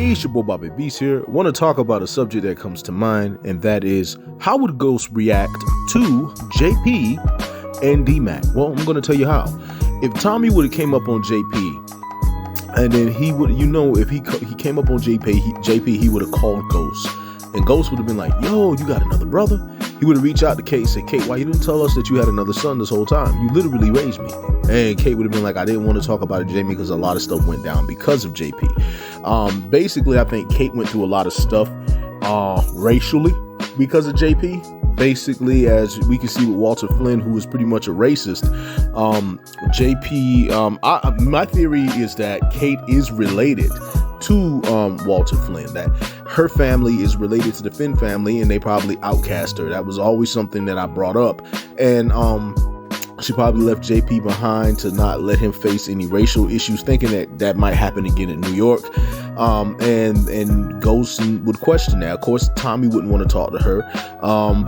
Hey, it's your boy Bobby Beast here. Want to talk about a subject that comes to mind, and that is how would Ghost react to JP and D-Mac? Well, I'm going to tell you how. If Tommy would have came up on JP, and then he would, if he came up on JP, he would have called Ghost, and Ghost would have been like, "Yo, you got another brother?" He would have reached out to Kate and said, "Kate, why you didn't tell us that you had another son this whole time? You literally raised me." And Kate would have been like, "I didn't want to talk about it, Jamie, because a lot of stuff went down because of JP." Basically, I think Kate went through a lot of stuff racially because of JP. Basically, as we can see with Walter Flynn, who was pretty much a racist, my theory is that Kate is related to Walter Flynn, that her family is related to the Flynn family, and they probably outcast her. That was always something that I brought up, and she probably left JP behind to not let him face any racial issues, thinking that might happen again in New York. And Ghost would question that. Of course, Tommy wouldn't want to talk to her,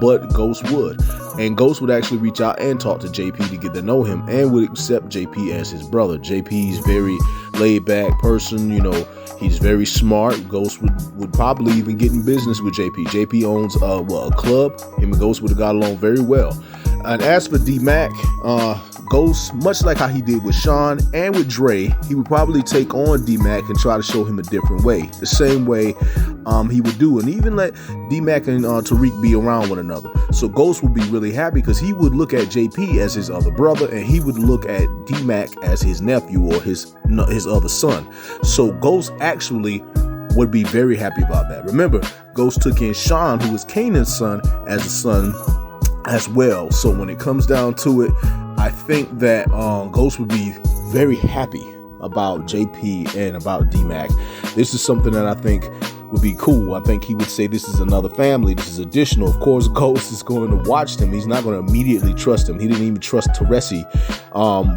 but Ghost would. And Ghost would actually reach out and talk to JP to get to know him, and would accept JP as his brother. JP's very laid back person, he's very smart. Ghost would probably even get in business with JP. JP owns a club. Him and Ghost would have got along very well. And as for D-Mac, Ghost, much like how he did with Sean and with Dre, he would probably take on D-Mac and try to show him a different way, the same way he would do, and even let D-Mac and Tariq be around one another. So Ghost would be really happy because he would look at JP as his other brother, and he would look at D-Mac as his nephew or his other son. So Ghost actually would be very happy about that. Remember, Ghost took in Sean, who was Kanan's son, as a son as well. So when it comes down to it, I think that Ghost would be very happy about JP and about D-Mac. This is something that I think would be cool. I think he would say this is another family, this is additional. Of course, Ghost is going to watch them. He's not going to immediately trust him. He didn't even trust Teresi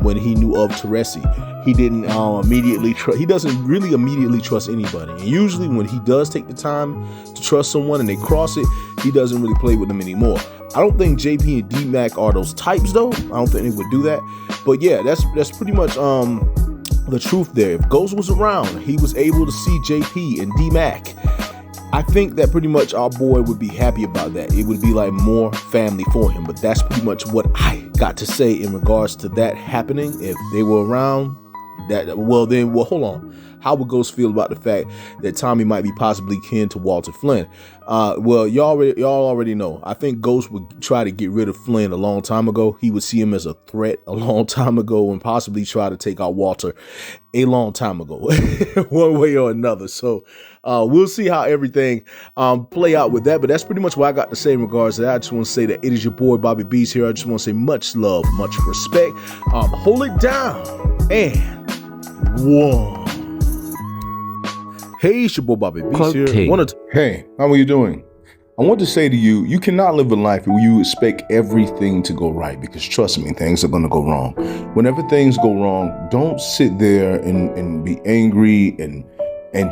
when he knew of Teresi. He didn't he doesn't really immediately trust anybody. And usually when he does take the time to trust someone and they cross it, he doesn't really play with them anymore. I don't think JP and D-Mac are those types, though. I don't think they would do that. But yeah, that's pretty much the truth there. If Ghost was around, he was able to see JP and D-Mac, I think that pretty much our boy would be happy about that. It would be like more family for him. But that's pretty much what I got to say in regards to that happening. If they were around, hold on. How would Ghost feel about the fact that Tommy might be possibly kin to Walter Flynn? Y'all already know. I think Ghost would try to get rid of Flynn a long time ago. He would see him as a threat a long time ago, and possibly try to take out Walter a long time ago, one way or another. So we'll see how everything play out with that. But that's pretty much what I got to say in regards to that. I just want to say that it is your boy Bobby Beast here. I just want to say much love, much respect. Hold it down and one. Hey, it's your boy Bobby Beast here. Hey, how are you doing? I want to say to you, you cannot live a life where you expect everything to go right, because trust me, things are going to go wrong. Whenever things go wrong, don't sit there and be angry and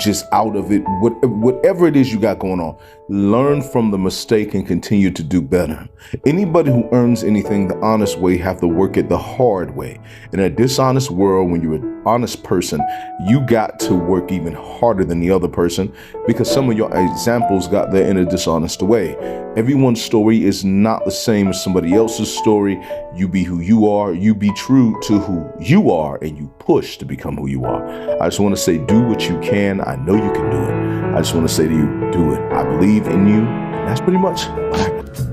just out of it. Whatever it is you got going on, learn from the mistake and continue to do better. Anybody who earns anything the honest way have to work it the hard way. In a dishonest world, when you're an honest person, you got to work even harder than the other person, because some of your examples got there in a dishonest way. Everyone's story is not the same as somebody else's story. You be who you are, you be true to who you are, and you push to become who you are. I just want to say, do what you can. I know you can do it. I just want to say to you, do it. I believe in you. And that's pretty much what I got.